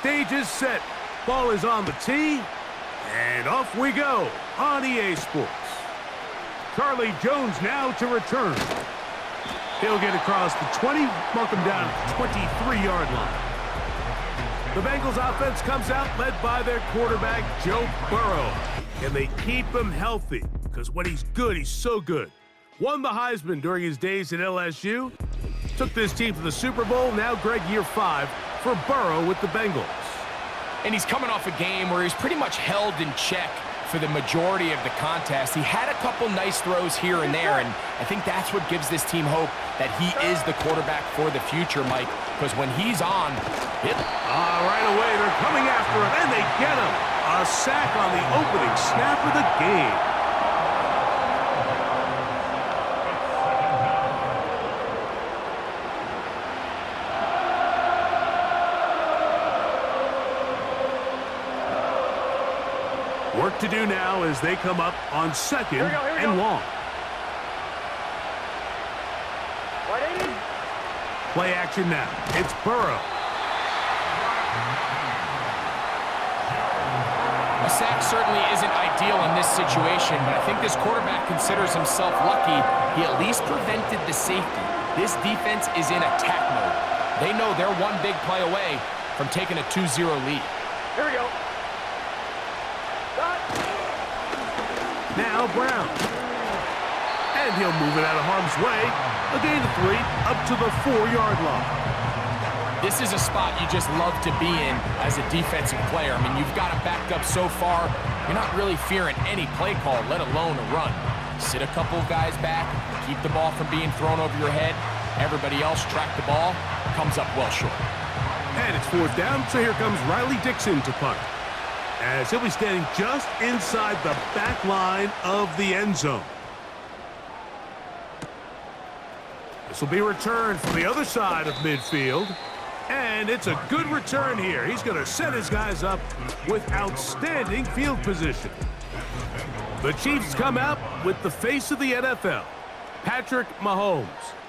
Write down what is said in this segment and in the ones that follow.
stage is set. Ball is on the tee, and off we go on EA Sports. Charlie Jones now to return. He'll get across the 20, mark him down at the 23-yard line. The Bengals offense comes out led by their quarterback, Joe Burrow. And they keep him healthy, because when he's good, he's so good. Won the Heisman during his days at LSU. Took this team to the Super Bowl. Now Greg, year 5 for Burrow with the Bengals. And he's coming off a game where he's pretty much held in check for the majority of the contest. He had a couple nice throws here and there, and I think that's what gives this team hope that he is the quarterback for the future, Mike, because when he's on, right away, they're coming after him, and they get him. A sack on the opening snap of the game. Work to do now as they come up on second and long. Play action now. It's Burrow. A sack certainly isn't ideal in this situation, but I think this quarterback considers himself lucky he at least prevented the safety. This defense is in attack mode. They know they're one big play away from taking a 2-0 lead. Here we go. Now Brown. And he'll move it out of harm's way. A gain of 3 up to the 4-yard line. This is a spot you just love to be in as a defensive player. I mean, you've got it backed up so far, you're not really fearing any play call, let alone a run. Sit a couple of guys back, keep the ball from being thrown over your head. Everybody else track the ball, comes up well short. And it's 4th down, so here comes Riley Dixon to punt, as he'll be standing just inside the back line of the end zone. This will be returned from the other side of midfield, and it's a good return here. He's going to set his guys up with outstanding field position. The Chiefs come out with the face of the NFL, Patrick Mahomes,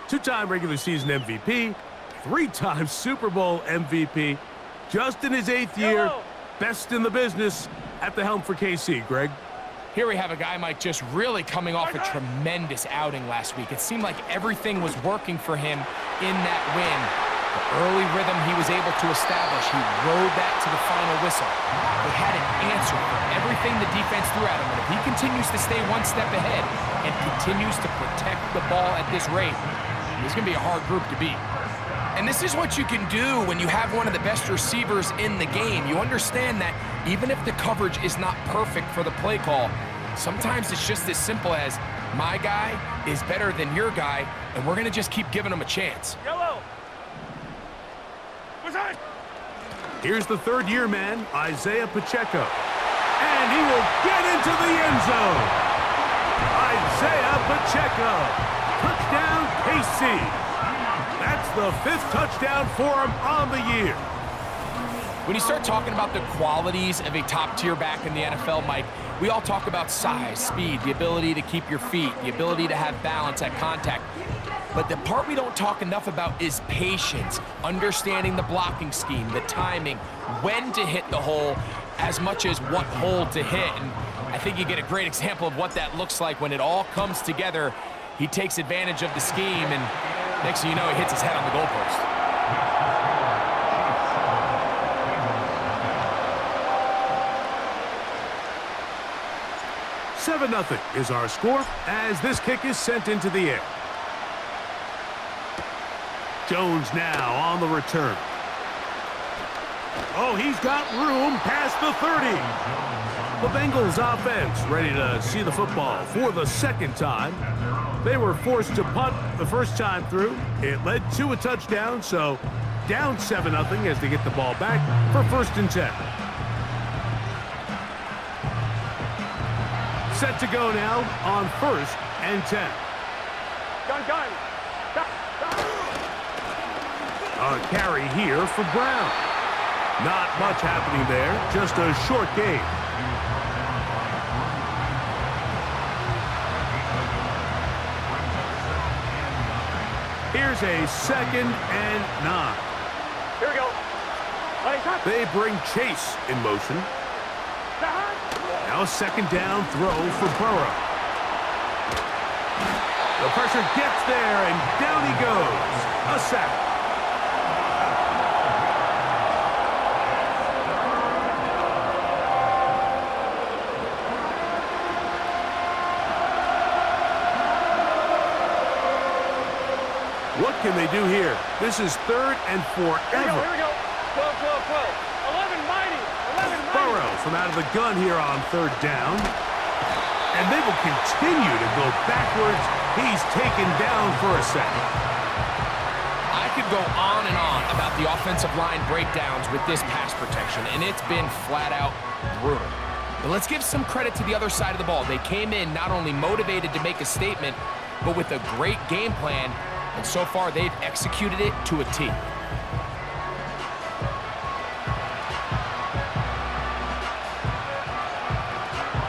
2-time regular season MVP, 3-time Super Bowl MVP, just in his 8th year. Best in the business at the helm for KC, Greg. Here we have a guy, Mike, just really coming off a tremendous outing last week. It seemed like everything was working for him in that win. The early rhythm he was able to establish, he rode that to the final whistle. They had an answer for everything the defense threw at him, and if he continues to stay one step ahead and continues to protect the ball at this rate, he's going to be a hard group to beat. And this is what you can do when you have one of the best receivers in the game. You understand that even if the coverage is not perfect for the play call, sometimes it's just as simple as my guy is better than your guy, and we're going to just keep giving him a chance. Yellow. Here's the 3rd-year man, Isaiah Pacheco. And he will get into the end zone. Isaiah Pacheco. Touchdown, KC. That's the 5th touchdown for him on the year. When you start talking about the qualities of a top-tier back in the NFL, Mike, we all talk about size, speed, the ability to keep your feet, the ability to have balance at contact. But the part we don't talk enough about is patience, understanding the blocking scheme, the timing, when to hit the hole, as much as what hole to hit. And I think you get a great example of what that looks like when it all comes together. He takes advantage of the scheme, and next thing you know, he hits his head on the goalpost. Nothing is our score as this kick is sent into the air. Jones now on the return. Oh, he's got room past the 30. The Bengals offense ready to see the football for the 2nd time. They were forced to punt the first time through. It led to a touchdown, so down 7-0 as they get the ball back for 1st and 10. Set to go now on 1st and 10. Gun. A carry here for Brown. Not much happening there, just a short gain. Here's a 2nd and 9. Here we go. They bring Chase in motion. Now a second down throw for Burrow. The pressure gets there, and down he goes. A sack. What can they do here? This is 3rd and forever. Here we go. 12, 12, 12. 11 mighty. 11 mighty. Burrow from out of the gun here on 3rd down. And they will continue to go backwards. He's taken down for a sack. I could go on and on about the offensive line breakdowns with this pass protection, and it's been flat out brutal. But let's give some credit to the other side of the ball. They came in not only motivated to make a statement, but with a great game plan. And so far, they've executed it to a T.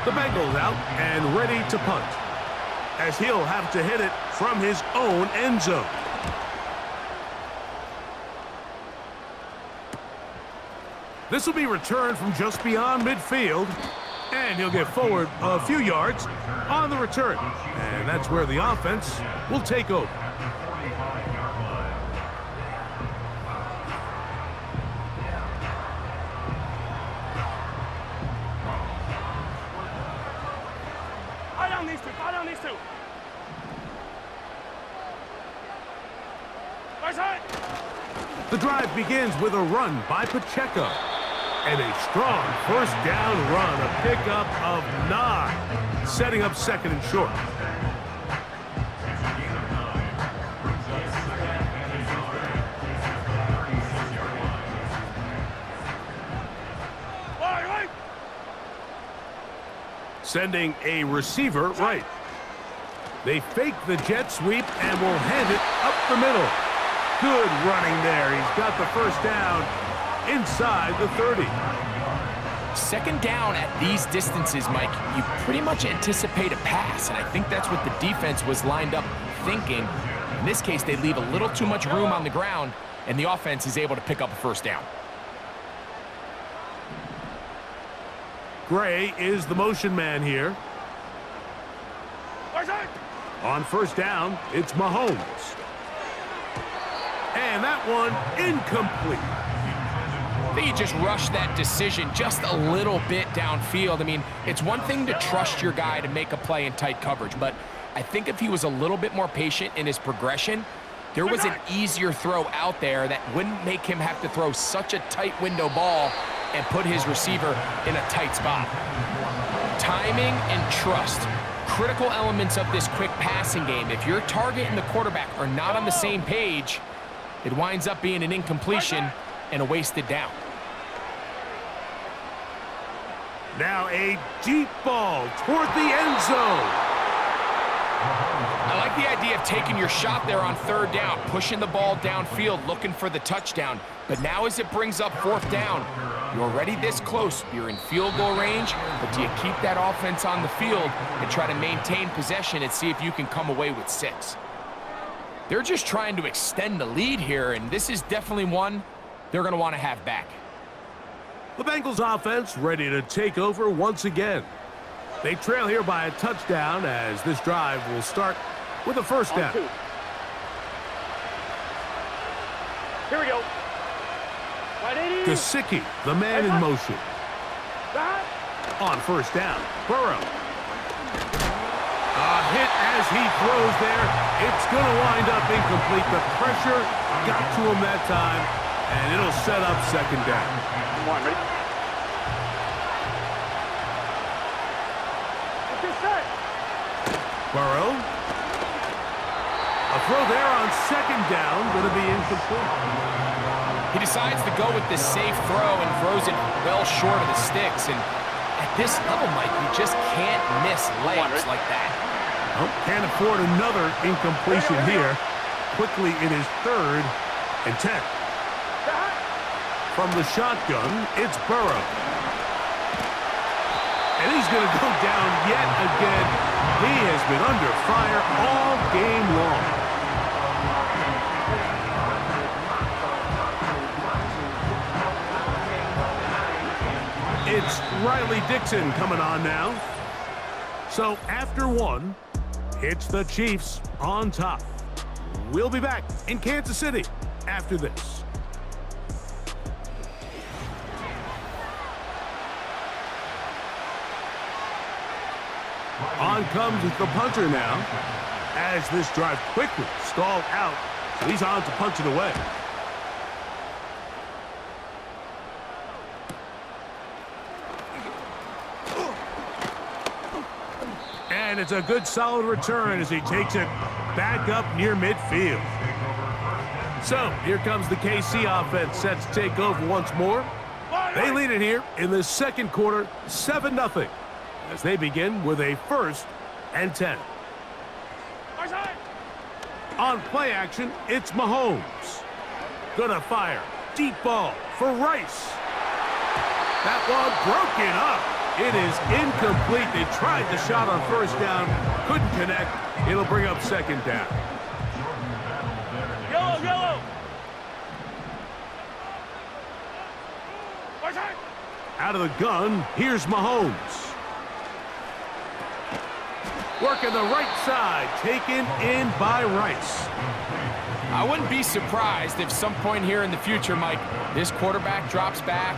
The Bengals out and ready to punt, as he'll have to hit it from his own end zone. This will be returned from just beyond midfield, and he'll get forward a few yards on the return. And that's where the offense will take over. Eye on these two. The drive begins with a run by Pacheco. And a strong first down run, a pickup of 9, setting up 2nd and short. Sending a receiver right. They fake the jet sweep and will hand it up the middle. Good running there. He's got the first down inside the 30. 2nd down at these distances, Mike, you pretty much anticipate a pass, and I think that's what the defense was lined up thinking. In this case, they leave a little too much room on the ground, and the offense is able to pick up a first down. Gray is the motion man here. On first down, it's Mahomes. And that one incomplete. I think he just rushed that decision just a little bit downfield. I mean, it's one thing to trust your guy to make a play in tight coverage, but I think if he was a little bit more patient in his progression, there was an easier throw out there that wouldn't make him have to throw such a tight window ball and put his receiver in a tight spot. Timing and trust, critical elements of this quick passing game. If your target and the quarterback are not on the same page, it winds up being an incompletion and a wasted down. Now a deep ball toward the end zone. I like the idea of taking your shot there on 3rd down, pushing the ball downfield, looking for the touchdown. But now as it brings up 4th down, you're already this close. You're in field goal range, but do you keep that offense on the field and try to maintain possession and see if you can come away with 6? They're just trying to extend the lead here, and this is definitely one they're going to want to have back. The Bengals offense ready to take over once again. They trail here by a touchdown as this drive will start with a first down. Here we go. Gesicki, the man in motion. On first down, Burrow. A hit as he throws there. It's going to wind up incomplete. The pressure got to him that time, and it'll set up 2nd down. Come on, ready? Burrow. A throw there on 2nd down, going to be incomplete. He decides to go with this safe throw and throws it well short of the sticks. And at this level, Mike, you just can't miss layups like that. Well, can't afford another incompletion here. Quickly, it is 3rd and 10. From the shotgun, it's Burrow. And he's going to go down yet again. He has been under fire all game long. Riley Dixon coming on now. So after one, it's the Chiefs on top. We'll be back in Kansas City after this. On comes the punter now, as this drive quickly stalled out. So he's on to punch it away. And it's a good solid return as he takes it back up near midfield. So here comes the KC offense set to take over once more. They lead it here in the second quarter, 7-0. As they begin with a 1st and 10. On play action, it's Mahomes. Gonna fire. Deep ball for Rice. That one broken up. It is incomplete. They tried the shot on 1st down. Couldn't connect. It'll bring up 2nd down. Yellow, yellow. Out of the gun, here's Mahomes. Working the right side, taken in by Rice. I wouldn't be surprised if some point here in the future, Mike, this quarterback drops back.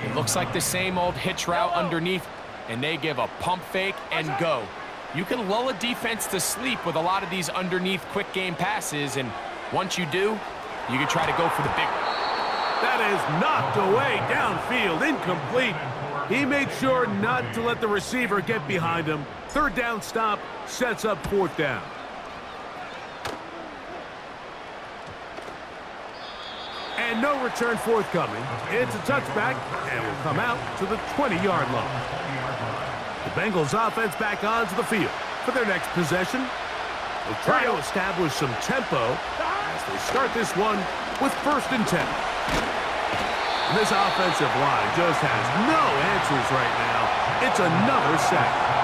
It looks like the same old hitch route underneath, and they give a pump fake and go. You can lull a defense to sleep with a lot of these underneath quick game passes, and once you do, you can try to go for the big one. That is knocked away downfield, incomplete. He made sure not to let the receiver get behind him. 3rd down stop sets up 4th down. And no return forthcoming. It's a touchback and will come out to the 20-yard line. The Bengals offense back onto the field for their next possession. They'll try to establish some tempo as they start this one with 1st and 10. And this offensive line just has no answers right now. It's another sack.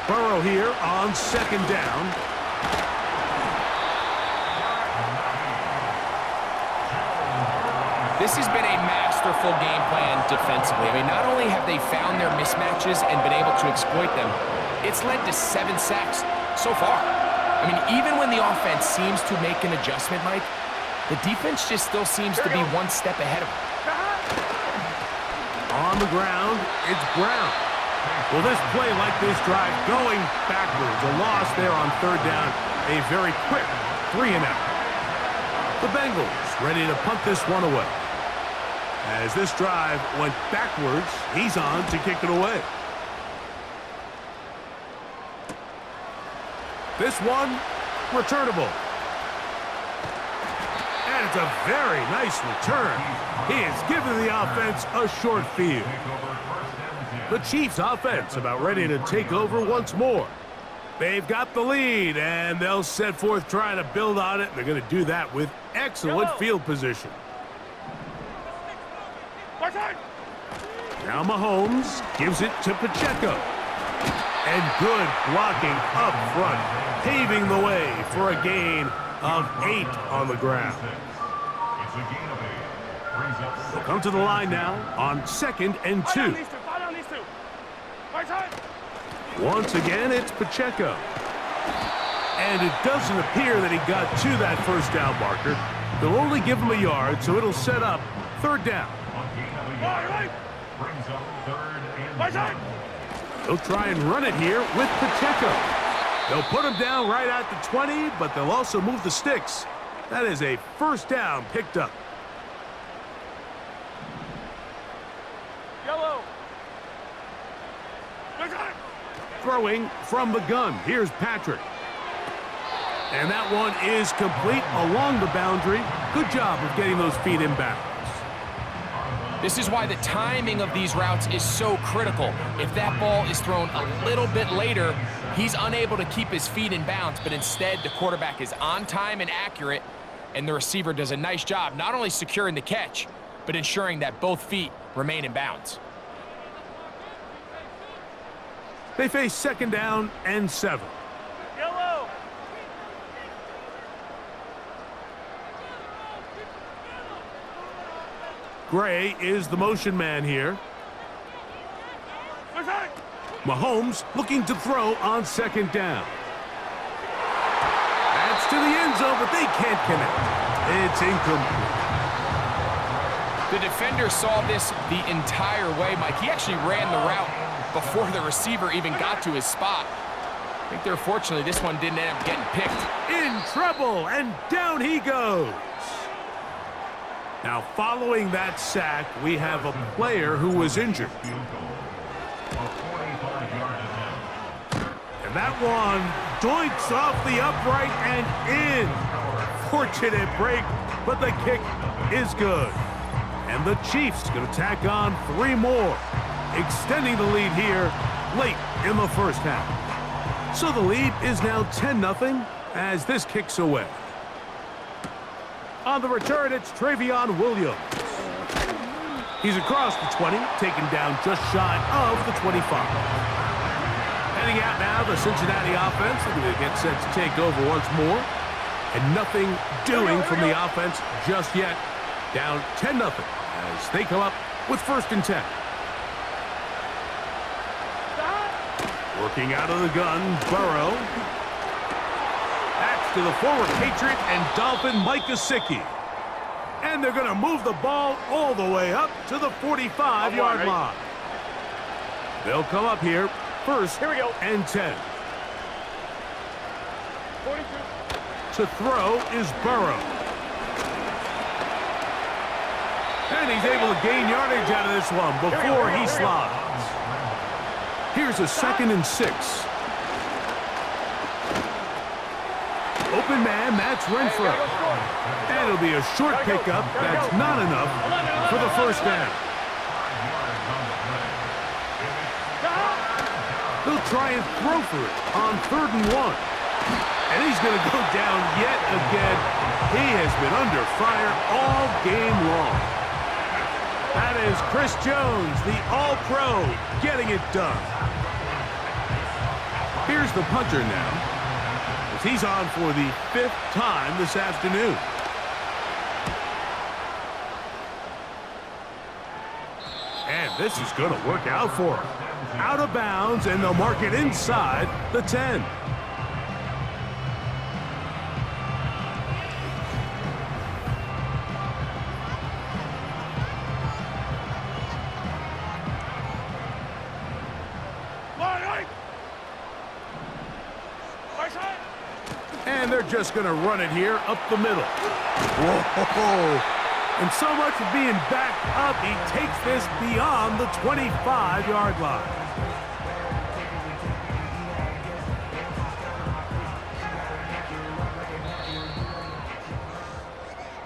Burrow here on 2nd down. This has been a masterful game plan defensively. I mean, not only have they found their mismatches and been able to exploit them, it's led to 7 sacks so far. I mean, even when the offense seems to make an adjustment, Mike, the defense just still seems to be one step ahead of them. On the ground, it's Brown. Well, this play like this drive going backwards. A loss there on 3rd down. A very quick 3-and-out. The Bengals ready to punt this one away. As this drive went backwards, he's on to kick it away. This one, returnable. And it's a very nice return. He has given the offense a short field. The Chiefs offense about ready to take over once more. They've got the lead, and they'll set forth trying to build on it. They're going to do that with excellent field position. Now Mahomes gives it to Pacheco. And good blocking up front, paving the way for a gain of 8 on the ground. They'll come to the line now on 2nd and 2. Once again, it's Pacheco. And it doesn't appear that he got to that 1st down marker. They'll only give him a yard, so it'll set up 3rd down. They'll try and run it here with Pacheco. They'll put him down right at the 20, but they'll also move the sticks. That is a 1st down picked up. Yellow. Throwing from the gun. Here's Patrick. And that one is complete along the boundary. Good job of getting those feet in bounds. This is why the timing of these routes is so critical. If that ball is thrown a little bit later, he's unable to keep his feet in bounds, but instead the quarterback is on time and accurate, and the receiver does a nice job not only securing the catch, but ensuring that both feet remain in bounds. They face 2nd down and 7. Yellow. Gray is the motion man here. Mahomes looking to throw on 2nd down. That's to the end zone, but they can't connect. It's incomplete. The defender saw this the entire way, Mike. He actually ran the route before the receiver even got to his spot. I think they're fortunately this one didn't end up getting picked. In trouble, and down he goes. Now, following that sack, we have a player who was injured. And that one doinks off the upright and in. Fortunate break, but the kick is good. And the Chiefs going to tack on 3 more, extending the lead here late in the first half. So the lead is now 10-0 as this kicks away. On the return, it's Travion Williams. He's across the 20, taken down just shy of the 25. Heading out now, the Cincinnati offense. They're going to get set to take over once more. And nothing doing from the offense just yet. Down 10-0 as they come up with 1st and 10. Working out of the gun, Burrow. That's to the former Patriot and Dolphin Mike Gesicki. And they're going to move the ball all the way up to the 45-yard line. They'll come up here 1st and 10. 42. To throw is Burrow. And he's able to gain yardage out of this one before he slides. Here's a 2nd and 6. Open man, that's Renfro. And it'll be a short pickup. That's not enough for the 1st down. He'll try and throw for it on 3rd and 1. And he's going to go down yet again. He has been under fire all game long. That is Chris Jones, the All-Pro, getting it done. Here's the punter now, as he's on for the 5th time this afternoon. And this is going to work out for him. Out of bounds, and they'll mark it inside the 10. And they're just going to run it here up the middle. Whoa! And so much for being backed up, he takes this beyond the 25-yard line.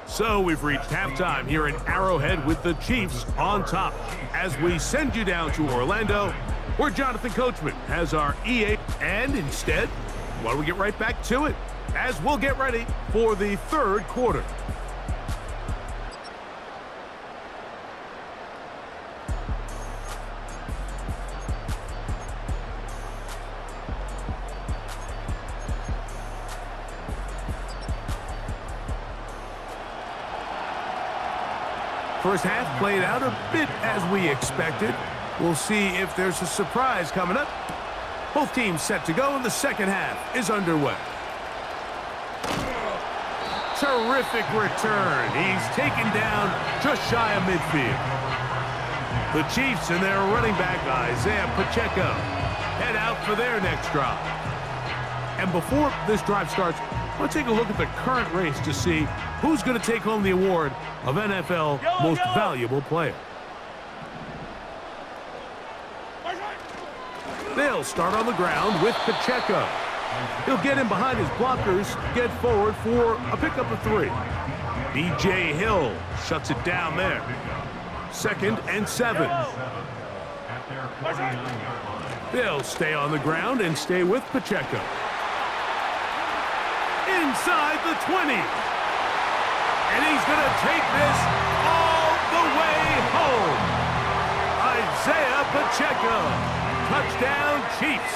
So we've reached halftime here in Arrowhead with the Chiefs on top. As we send you down to Orlando, where Jonathan Coachman has our EA. And instead, why don't we get right back to it, as we'll get ready for the 3rd quarter. First half played out a bit as we expected. We'll see if there's a surprise coming up. Both teams set to go, and the 2nd half is underway. Terrific return. He's taken down just shy of midfield. The Chiefs and their running back, Isaiah Pacheco, head out for their next drive. And before this drive starts, let's take a look at the current race to see who's going to take home the award of NFL Most Valuable Player. They'll start on the ground with Pacheco. He'll get in behind his blockers, get forward for a pickup of 3. B.J. Hill shuts it down there. 2nd and 7. They'll stay on the ground and stay with Pacheco. Inside the 20. And he's going to take this all the Isaiah Pacheco. Touchdown, Chiefs.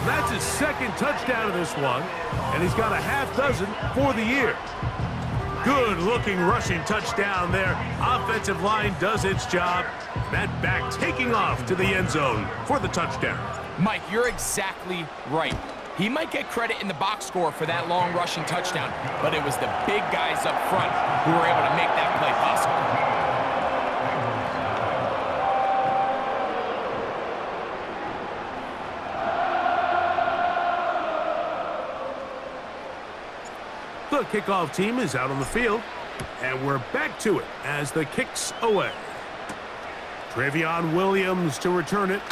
That's his second touchdown of this one, and he's got a half dozen for the year. Good-looking rushing touchdown there. Offensive line does its job. That back taking off to the end zone for the touchdown. Mike, you're exactly right. He might get credit in the box score for that long rushing touchdown, but it was the big guys up front who were able to make that play possible. The kickoff team is out on the field, and we're back to it as the kick's away. Trevion Williams to return it.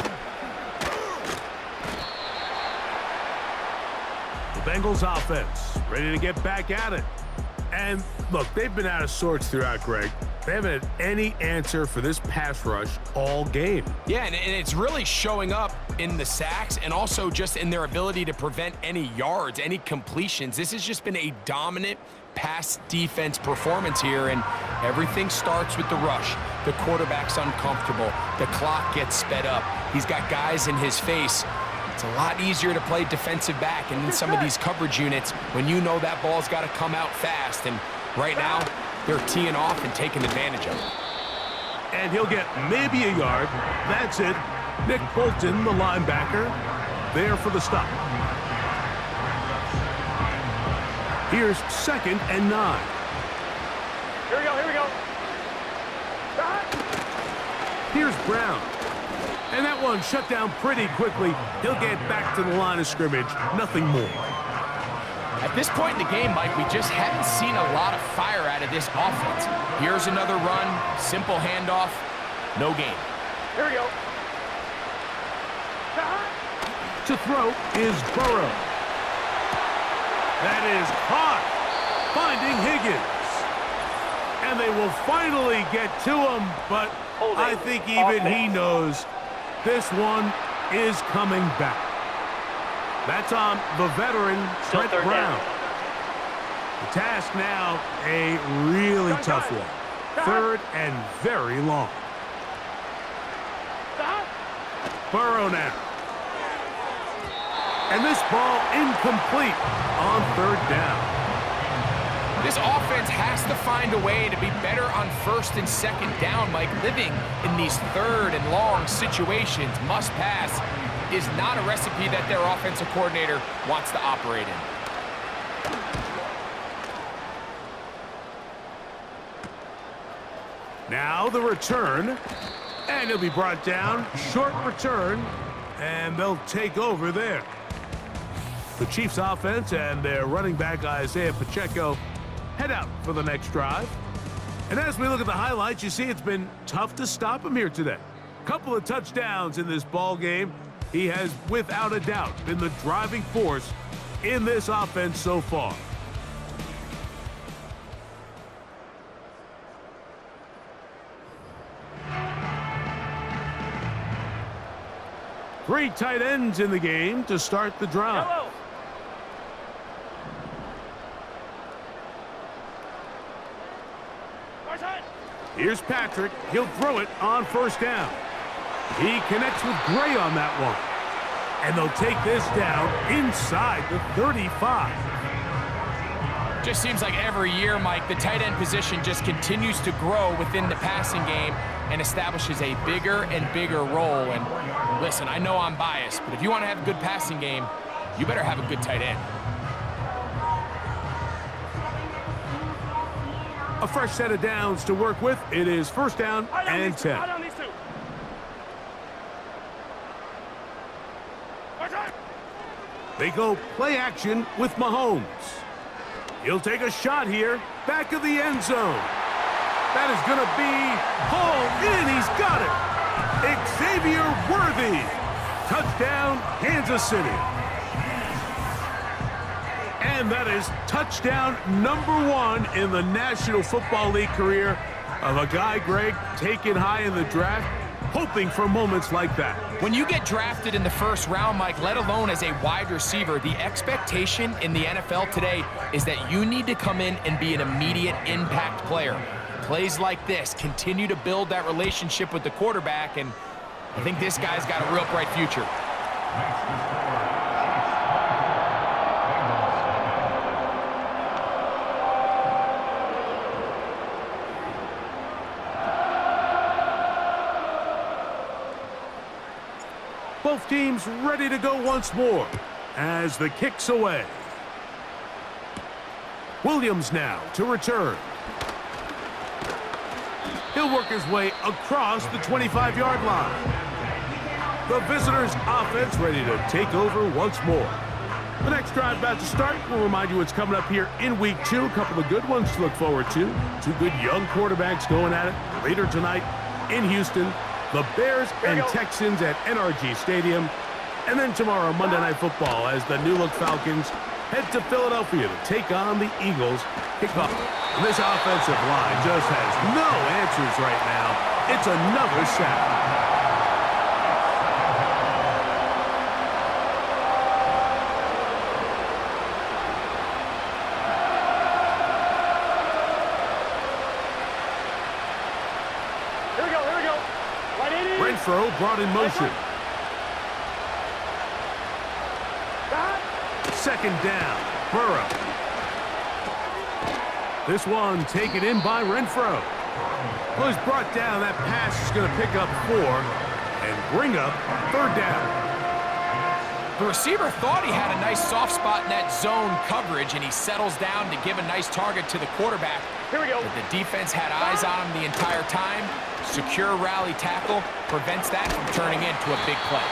The Bengals offense ready to get back at it. And look, they've been out of sorts throughout, Greg. They haven't had any answer for this pass rush all game. Yeah, and it's really showing up in the sacks and also just in their ability to prevent any yards, any completions. This has just been a dominant pass defense performance here, and everything starts with the rush. The quarterback's uncomfortable. The clock gets sped up. He's got guys in his face. It's a lot easier to play defensive back and in some of these coverage units when you know that ball's got to come out fast. And right now, they're teeing off and taking advantage of it. And he'll get maybe a yard. That's it. Nick Bolton, the linebacker, there for the stop. Here's 2nd and 9. Here we go, here we go. Here's Brown. And that one shut down pretty quickly. He'll get back to the line of scrimmage. Nothing more. At this point in the game, Mike, we just haven't seen a lot of fire out of this offense. Here's another run, simple handoff, no gain. Here we go. To throw is Burrow. That is caught, finding Higgins. And they will finally get to him, but I think even he knows this one is coming back. That's on the veteran, Trent Brown. The task now, a really tough one. 3rd and very long. Burrow now. And this ball incomplete on 3rd down. This offense has to find a way to be better on 1st and 2nd down, Mike. Living in these 3rd and long situations, must pass, is not a recipe that their offensive coordinator wants to operate in. Now the return, and it'll be brought down. Short return, and they'll take over there. The Chiefs offense and their running back Isaiah Pacheco head out for the next drive. And as we look at the highlights, you see it's been tough to stop him here today. Couple of touchdowns in this ball game. He has, without a doubt, been the driving force in this offense so far. Three tight ends in the game to start the drive. Hello. Here's Patrick. He'll throw it on 1st down. He connects with Gray on that one. And they'll take this down inside the 35. Just seems like every year, Mike, the tight end position just continues to grow within the passing game and establishes a bigger and bigger role. And listen, I know I'm biased, but if you want to have a good passing game, you better have a good tight end. A fresh set of downs to work with. It is 1st down and 10. They go play action with Mahomes. He'll take a shot here, back of the end zone. That is going to be hauled in. He's got it. Xavier Worthy. Touchdown, Kansas City. And that is touchdown #1 in the National Football League career of a guy, Greg, taken high in the draft, hoping for moments like that. When you get drafted in the 1st round, Mike, let alone as a wide receiver, the expectation in the NFL today is that you need to come in and be an immediate impact player. Plays like this continue to build that relationship with the quarterback, and I think this guy's got a real bright future. Both teams ready to go once more as the kick's away. Williams now to return. He'll work his way across the 25-yard line. The visitors' offense ready to take over once more. The next drive about to start. We'll remind you what's coming up here in Week 2. A couple of good ones to look forward to. Two good young quarterbacks going at it later tonight in Houston. The Bears and Texans at NRG Stadium. And then tomorrow, Monday Night Football, as the new-look Falcons head to Philadelphia to take on the Eagles. Kickoff. This offensive line just has no answers right now. It's another sack. Renfro brought in motion. Second down, Burrow. This one taken in by Renfro. Well, he's brought down. That pass is going to pick up 4 and bring up third down. The receiver thought he had a nice soft spot in that zone coverage, and he settles down to give a nice target to the quarterback. Here we go. But the defense had eyes on him the entire time. Secure rally tackle prevents that from turning into a big play.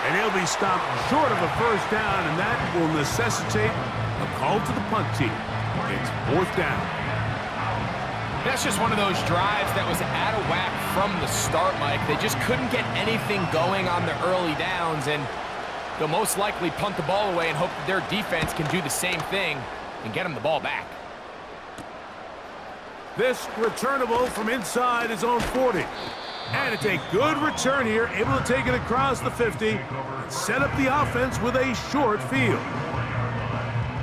And he'll be stopped short of a first down, and that will necessitate a call to the punt team. It's fourth down. That's just one of those drives that was out of whack from the start, Mike. They just couldn't get anything going on the early downs, and they'll most likely punt the ball away and hope that their defense can do the same thing and get them the ball back. This returnable from inside his own 40. And it's a good return here, able to take it across the 50 and set up the offense with a short field.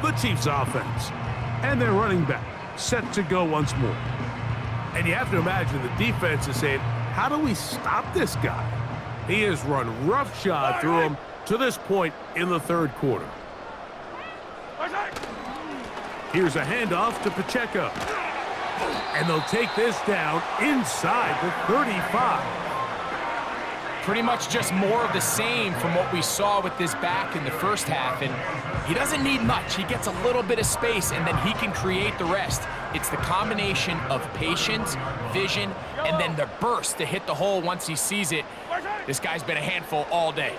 The Chiefs offense and their running back set to go once more. And you have to imagine the defense is saying, how do we stop this guy? He has run roughshod through him to this point in the third quarter. Here's a handoff to Pacheco. And they'll take this down inside the 35. Pretty much just more of the same from what we saw with this back in the first half. And he doesn't need much. He gets a little bit of space, and then he can create the rest. It's the combination of patience, vision, and then the burst to hit the hole once he sees it. This guy's been a handful all day.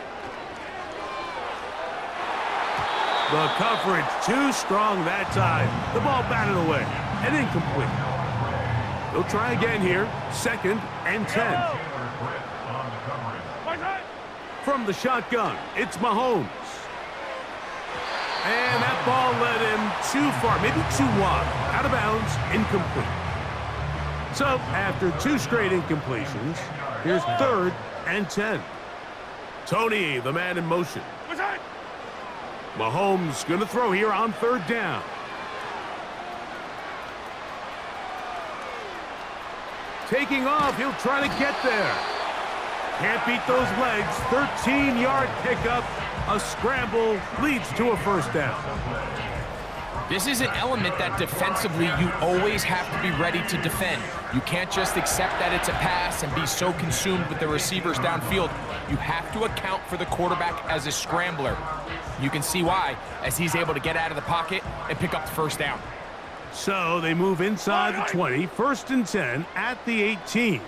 The coverage too strong that time. The ball batted away and incomplete. They'll try again here. 2nd and 10. From the shotgun, it's Mahomes. And that ball led him too far, maybe too wide. Out of bounds, incomplete. So after 2 straight incompletions, here's 3rd and 10. Tony, the man in motion. Mahomes going to throw here on 3rd down. Taking off, he'll try to get there. Can't beat those legs. 13-yard pickup. A scramble leads to a first down. This is an element that defensively you always have to be ready to defend. You can't just accept that it's a pass and be so consumed with the receivers downfield. You have to account for the quarterback as a scrambler. You can see why, as he's able to get out of the pocket and pick up the first down. So they move inside the 20, 1st and 10 at the 18.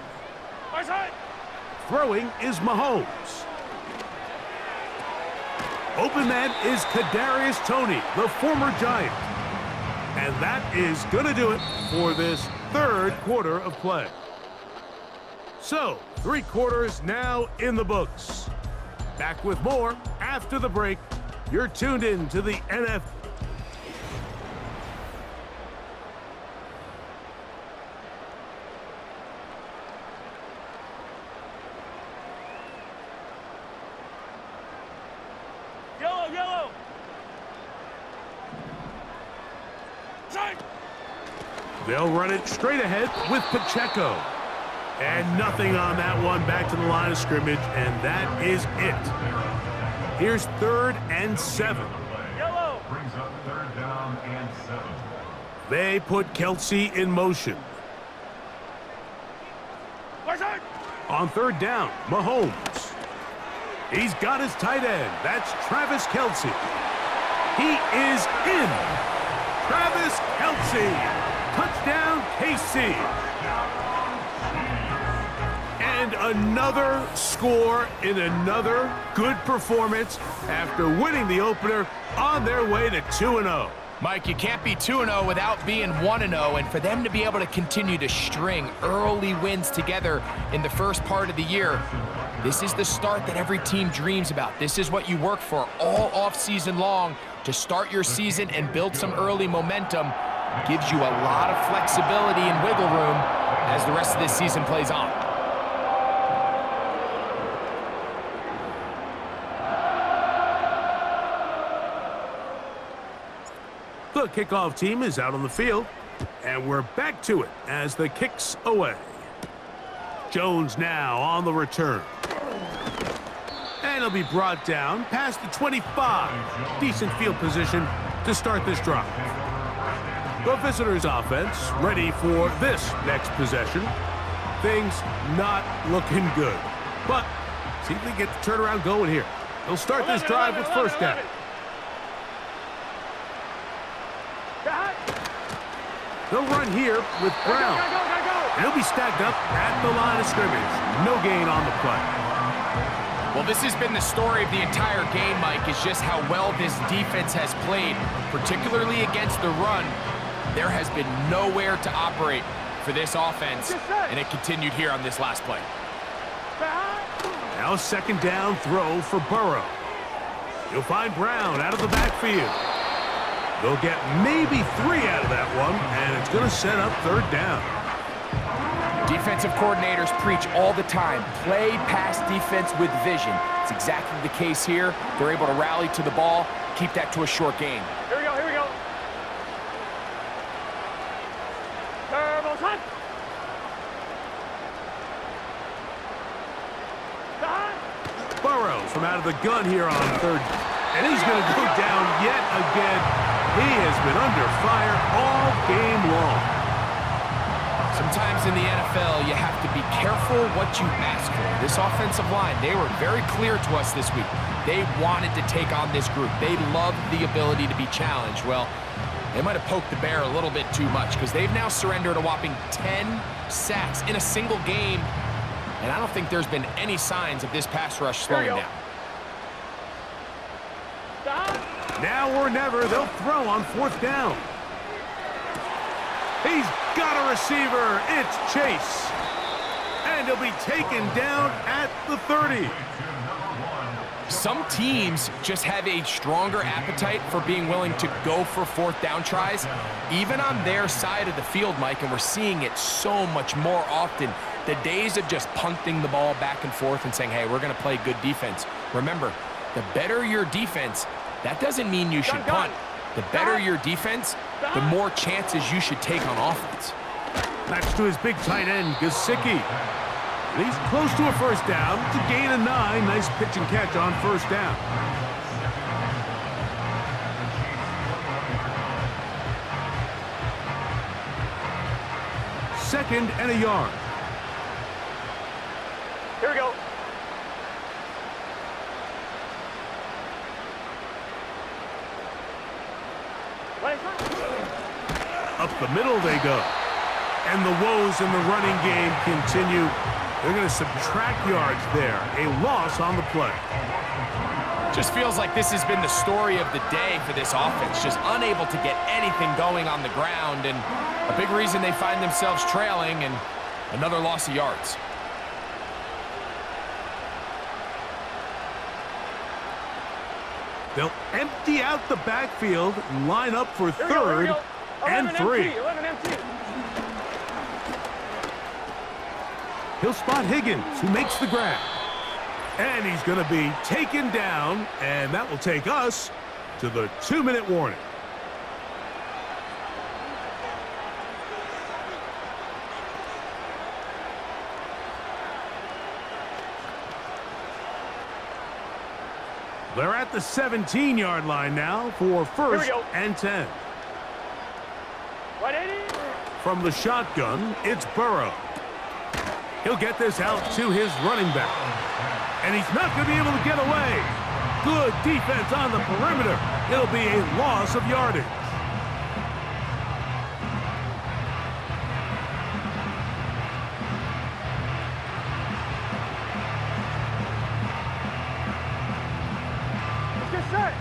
Throwing is Mahomes. Open man is Kadarius Toney, the former Giant. And that is going to do it for this 3rd quarter of play. So, 3 quarters now in the books. Back with more after the break. You're tuned in to the NFL. They'll run it straight ahead with Pacheco. And nothing on that one, back to the line of scrimmage, and that is it. Here's 3rd and 7. Yellow. Brings up 3rd down and 7. They put Kelsey in motion. On 3rd down, Mahomes. He's got his tight end. That's Travis Kelsey. He is in. Travis Kelsey. Touchdown, KC. And another score in another good performance after winning the opener on their way to 2-0. Mike, you can't be 2-0 without being 1-0, and for them to be able to continue to string early wins together in the first part of the year, this is the start that every team dreams about. This is what you work for all offseason long to start your season and build some early momentum. Gives you a lot of flexibility and wiggle room as the rest of this season plays on. The kickoff team is out on the field, and we're back to it as the kick's away. Jones now on the return. And he'll be brought down past the 25. Decent field position to start this drive. The visitors' offense ready for this next possession. Things not looking good, but see if they get the turnaround going here. They'll start this drive with first down. They'll run here with Brown. And he'll be stacked up at the line of scrimmage. No gain on the play. Well, this has been the story of the entire game, Mike, is just how well this defense has played, particularly against the run. There has been nowhere to operate for this offense, and it continued here on this last play. Now 2nd down throw for Burrow. You'll find Brown out of the backfield. They'll get maybe 3 out of that one, and it's going to set up 3rd down. Defensive coordinators preach all the time, play pass defense with vision. It's exactly the case here. They're able to rally to the ball, keep that to a short game. Here we go, here we go. Turbo hunt. Burrow from out of the gun here on 3rd. And he's going to go down yet again. He has been under fire all game long. Sometimes in the NFL, you have to be careful what you ask for. This offensive line, they were very clear to us this week. They wanted to take on this group. They loved the ability to be challenged. Well, they might have poked the bear a little bit too much because they've now surrendered a whopping 10 sacks in a single game. And I don't think there's been any signs of this pass rush slowing down. Now or never, they'll throw on 4th down. He's got a receiver. It's Chase. And he'll be taken down at the 30. Some teams just have a stronger appetite for being willing to go for 4th down tries, even on their side of the field, Mike, and we're seeing it so much more often. The days of just punting the ball back and forth and saying, hey, we're going to play good defense. Remember, the better your defense, that doesn't mean you should punt. The better your defense, the more chances you should take on offense. That's to his big tight end, Gesicki. And he's close to a 1st down. It's a gain of 9. Nice pitch and catch on 1st down. Second and a yard. Here we go. Up the middle they go. And the woes in the running game continue. They're going to subtract yards there. A loss on the play. Just feels like this has been the story of the day for this offense. Just unable to get anything going on the ground. And a big reason they find themselves trailing and another loss of yards. They'll empty out the backfield and line up for 3rd and 3. 11 empty. He'll spot Higgins, who makes the grab. And he's going to be taken down, and that will take us to the 2-minute warning. They're at the 17-yard line now for first and 10. 180. From the shotgun, it's Burrow. He'll get this out to his running back. And he's not going to be able to get away. Good defense on the perimeter. It'll be a loss of yardage. Let's get set.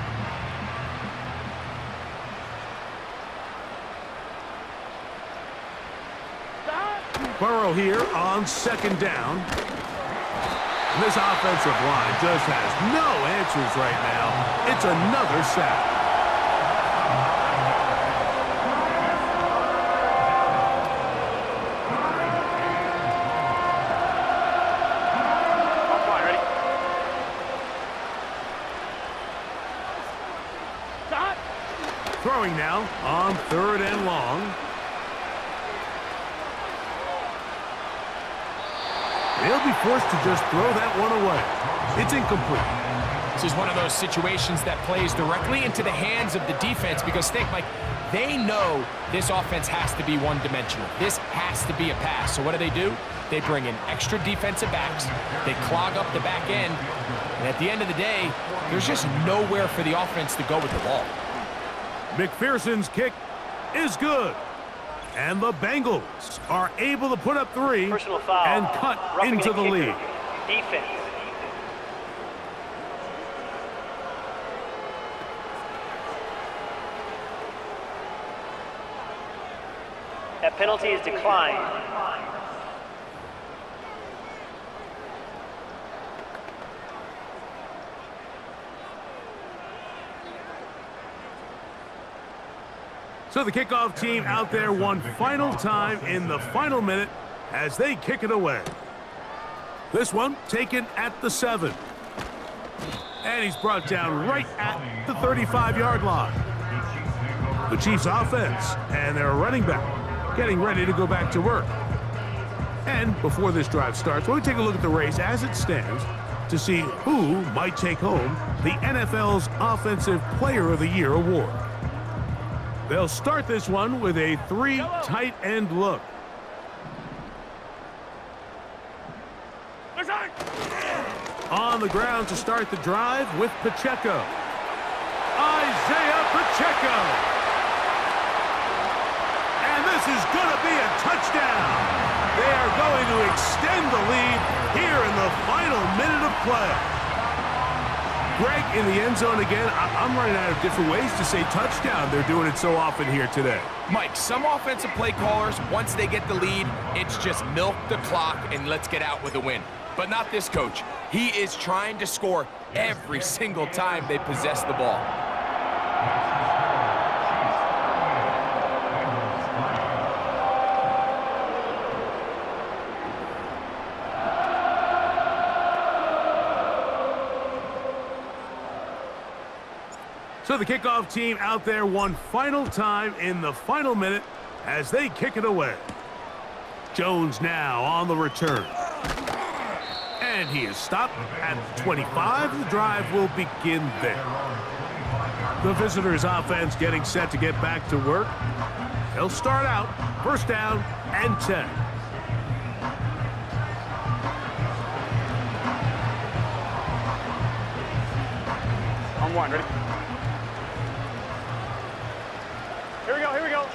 Stop. Burrow here on second down. And this offensive line just has no answers right now. It's another sack. Up line, ready? Stop. Throwing now on third and long. They'll be forced to just throw that one away. It's incomplete. This is one of those situations that plays directly into the hands of the defense because think, Mike, they know this offense has to be one-dimensional. This has to be a pass. So what do? They bring in extra defensive backs. They clog up the back end. And at the end of the day, there's just nowhere for the offense to go with the ball. McPherson's kick is good. And the Bengals are able to put up 3 Personal foul. and cut Roughing into the the kicker. lead. Defense. That penalty is declined. So the kickoff team out there one final time in the final minute as they kick it away. This one taken at the 7. And he's brought down right at the 35-yard line. The Chiefs offense and their running back getting ready to go back to work. And before this drive starts, we'll take a look at the race as it stands to see who might take home the NFL's Offensive Player of the Year award. They'll start this one with a 3 tight end look. On the ground to start the drive with Pacheco. Isaiah Pacheco. And this is going to be a touchdown. They are going to extend the lead here in the final minute of play. Greg, in the end zone again, I'm running out of different ways to say touchdown. They're doing it so often here today. Mike, some offensive play callers, once they get the lead, it's just milk the clock and let's get out with a win. But not this coach. He is trying to score every single time they possess the ball. So the kickoff team out there one final time in the final minute as they kick it away. Jones now on the return. And he is stopped at 25. The drive will begin there. The visitors' offense getting set to get back to work. They'll start out first down and 10. On 1, ready? Here we go, here we go.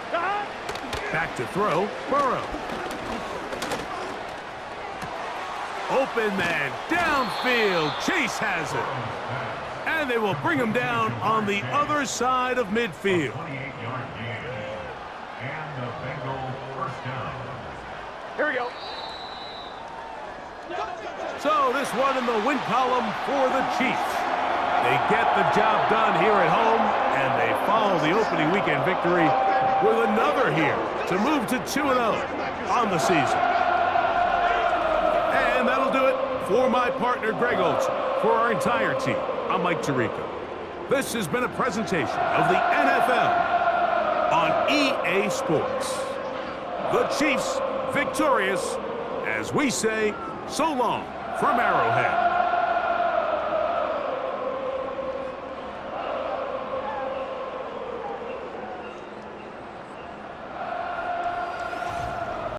Stop. Back to throw, Burrow. Open man, downfield, Chase has it. And they will bring him down on the other side of midfield. 28-yard gain. And the Bengals first down. Here we go. So this one in the win column for the Chiefs. They get the job done here at home, and they follow the opening weekend victory with another here to move to 2-0 on the season. And that'll do it for my partner, Greg Olson. For our entire team, I'm Mike Tirico. This has been a presentation of the NFL on EA Sports. The Chiefs victorious, as we say, so long from Arrowhead.